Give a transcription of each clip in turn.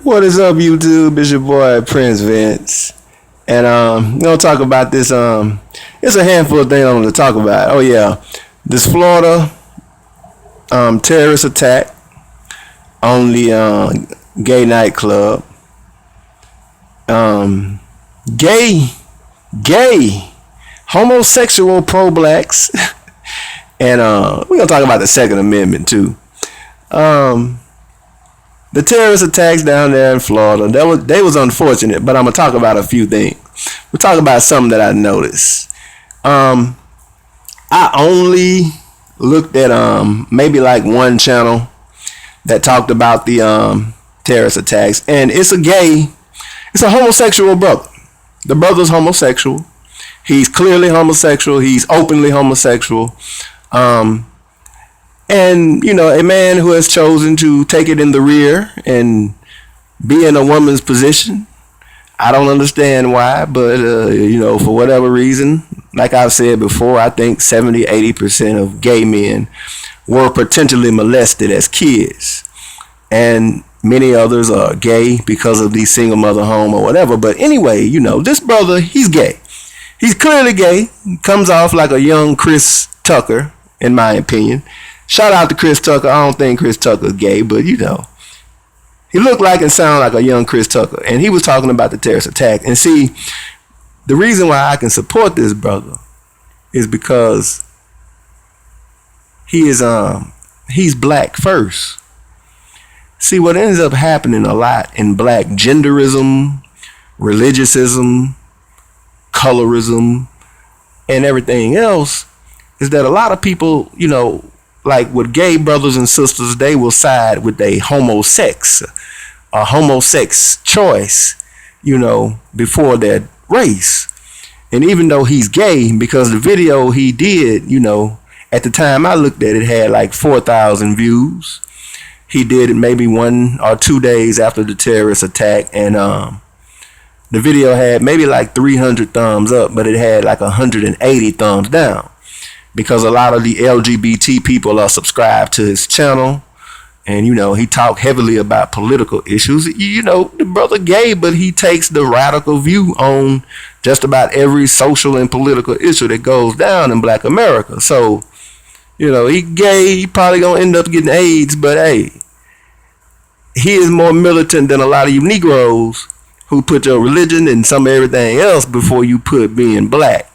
What is up, YouTube? It's your boy Prince Vince, and we're gonna talk about this. It's a handful of things I want to talk about. Oh yeah, this Florida terrorist attack on the gay nightclub. Gay, homosexual pro-blacks, and we're gonna talk about the Second Amendment too. The terrorist attacks down there in Florida, they was unfortunate, but I'm gonna talk about a few things. We'll talk about something that I noticed. I only looked at maybe like one channel that talked about the terrorist attacks, and it's a homosexual brother. The brother's homosexual. He's clearly homosexual. He's openly homosexual. And, you know, a man who has chosen to take it in the rear and be in a woman's position. I don't understand why, but, you know, for whatever reason, like I've said before, I think 70-80% of gay men were potentially molested as kids. And many others are gay because of the single mother home or whatever. But anyway, you know, this brother, he's gay. He's clearly gay. Comes off like a young Chris Tucker, in my opinion. Shout out to Chris Tucker. I don't think Chris Tucker's gay, but you know, he looked like and sounded like a young Chris Tucker. And he was talking about the terrorist attack. And see, the reason why I can support this brother is because he's black first. See, what ends up happening a lot in black genderism, religiousism, colorism, and everything else is that a lot of people, you know, like with gay brothers and sisters, they will side with a homosex choice, you know, before their race. And even though he's gay, because the video he did, you know, at the time I looked at it, had like 4,000 views. He did it maybe 1 or 2 days after the terrorist attack, and the video had maybe like 300 thumbs up, but it had like 180 thumbs down. Because a lot of the LGBT people are subscribed to his channel. And, you know, he talked heavily about political issues. You know, the brother gay, but he takes the radical view on just about every social and political issue that goes down in black America. So, you know, he gay, he probably gonna end up getting AIDS, but hey, he is more militant than a lot of you Negroes who put your religion and some everything else before you put being black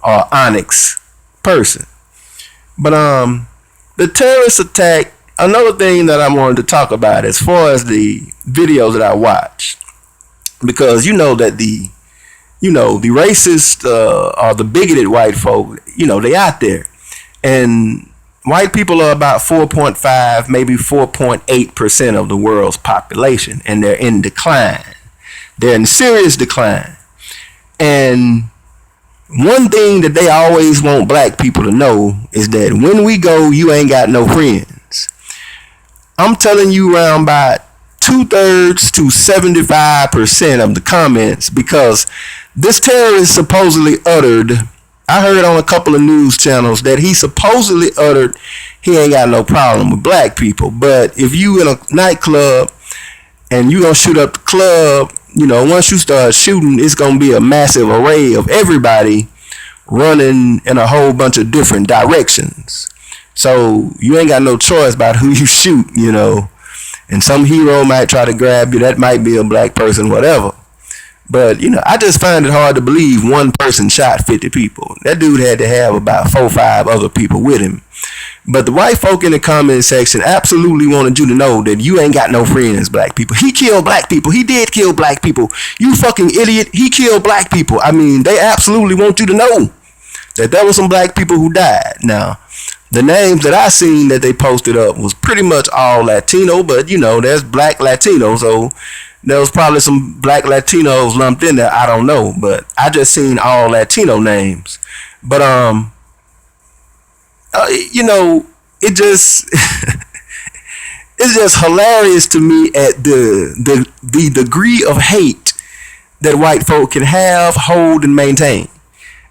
or onyx person. But the terrorist attack, another thing that I wanted to talk about as far as the videos that I watched, because you know that the racist or the bigoted white folk, you know, they out there, and white people are about 4.5, maybe 4.8% of the world's population, and they're in decline. They're in serious decline. And one thing that they always want black people to know is that when we go, you ain't got no friends. I'm telling you, around about 2/3 to 75% of the comments, because this terrorist supposedly uttered, I heard on a couple of news channels that he supposedly uttered he ain't got no problem with black people. But if you in a nightclub and you gonna shoot up the club, you know, once you start shooting, it's going to be a massive array of everybody running in a whole bunch of different directions. So you ain't got no choice about who you shoot, you know. And some hero might try to grab you. That might be a black person, whatever. But, you know, I just find it hard to believe one person shot 50 people. That dude had to have about 4 or 5 other people with him. But the white folk in the comment section absolutely wanted you to know that you ain't got no friends, black people. He killed black people. He did kill black people. You fucking idiot. He killed black people. I mean, they absolutely want you to know that there were some black people who died. Now, the names that I seen that they posted up was pretty much all Latino, but, you know, there's black Latino, so there was probably some black Latinos lumped in there. I don't know, but I just seen all Latino names. But, you know, it just it's just hilarious to me at the degree of hate that white folk can have, hold, and maintain.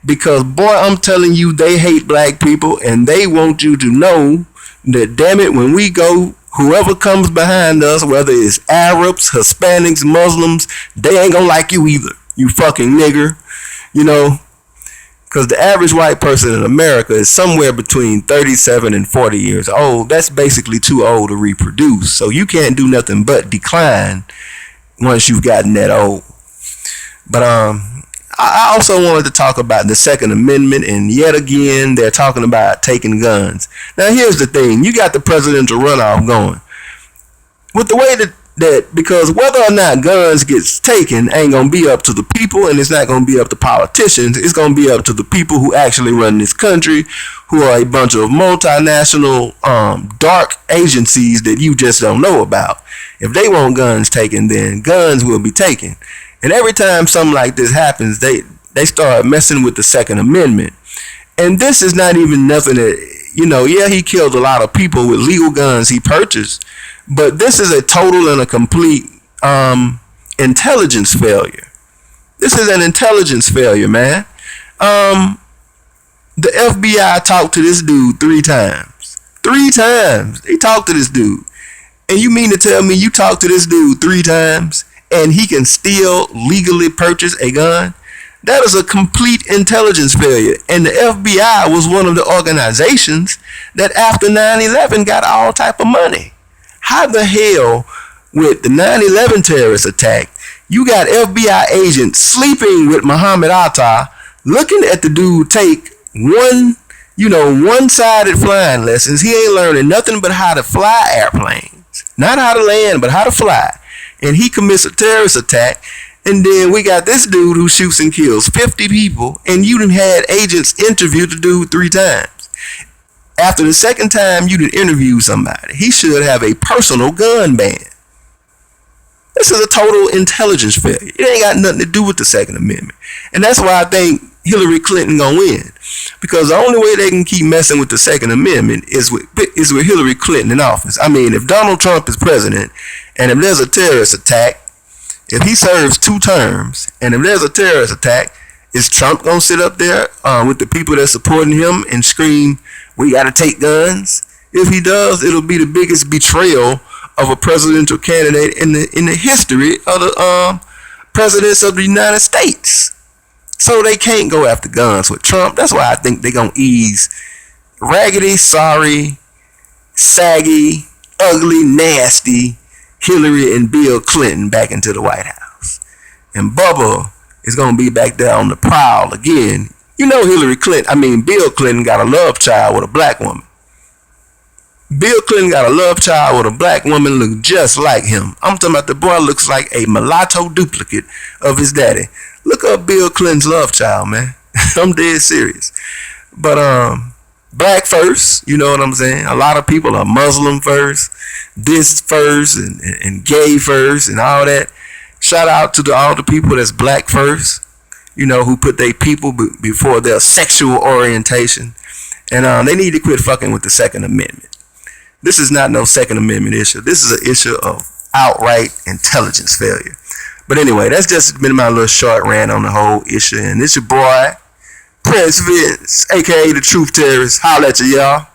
Because, boy, I'm telling you, they hate black people, and they want you to know that, damn it, when we go, whoever comes behind us, whether it's Arabs, Hispanics, Muslims, they ain't gonna like you either. You fucking nigger. You know, because the average white person in America is somewhere between 37 and 40 years old. That's basically too old to reproduce. So you can't do nothing but decline once you've gotten that old. But I also wanted to talk about the Second Amendment, and yet again, they're talking about taking guns. Now, here's the thing. You got the presidential runoff going. With the way that because whether or not guns gets taken ain't going to be up to the people, and it's not going to be up to politicians. It's going to be up to the people who actually run this country, who are a bunch of multinational dark agencies that you just don't know about. If they want guns taken, then guns will be taken. And every time something like this happens, they start messing with the Second Amendment. And this is not even nothing that, you know, yeah, he killed a lot of people with legal guns he purchased, but this is a total and a complete intelligence failure. This is an intelligence failure, man. The FBI talked to this dude 3 times. 3 times. They talked to this dude. And you mean to tell me you talked to this dude 3 times and he can still legally purchase a gun? That is a complete intelligence failure. And the FBI was one of the organizations that after 9/11 got all type of money. How the hell, with the 9/11 terrorist attack, you got FBI agents sleeping with Muhammad Atta, looking at the dude take one-sided flying lessons. He ain't learning nothing but how to fly airplanes. Not how to land, but how to fly. And he commits a terrorist attack. And then we got this dude who shoots and kills 50 people, and you done had agents interview the dude 3 times. After the second time you done interview somebody, he should have a personal gun ban. This is a total intelligence failure. It ain't got nothing to do with the Second Amendment. And that's why I think Hillary Clinton gonna win. Because the only way they can keep messing with the Second Amendment is with Hillary Clinton in office. I mean, if Donald Trump is president, and if there's a terrorist attack, if he serves 2 terms, and if there's a terrorist attack, is Trump gonna sit up there with the people that's supporting him and scream, "We gotta take guns"? If he does, it'll be the biggest betrayal of a presidential candidate in the history of the presidents of the United States. So they can't go after guns with Trump. That's why I think they're gonna ease raggedy, sorry, saggy, ugly, nasty Hillary and Bill Clinton back into the White House. And Bubba is going to be back there on the prowl again. You know Bill Clinton got a love child with a black woman. Bill Clinton got a love child with a black woman look just like him. I'm talking about the boy looks like a mulatto duplicate of his daddy. Look up Bill Clinton's love child, man. I'm dead serious. But black first, you know what I'm saying? A lot of people are Muslim first, this first, and gay first, and all that. Shout out to all the people that's black first, you know, who put their people before their sexual orientation. And they need to quit fucking with the Second Amendment. This is not no Second Amendment issue. This is an issue of outright intelligence failure. But anyway, that's just been my little short rant on the whole issue. And it's your boy, Prince Vince, a.k.a. the Truth Terrorist. Holla at you, y'all.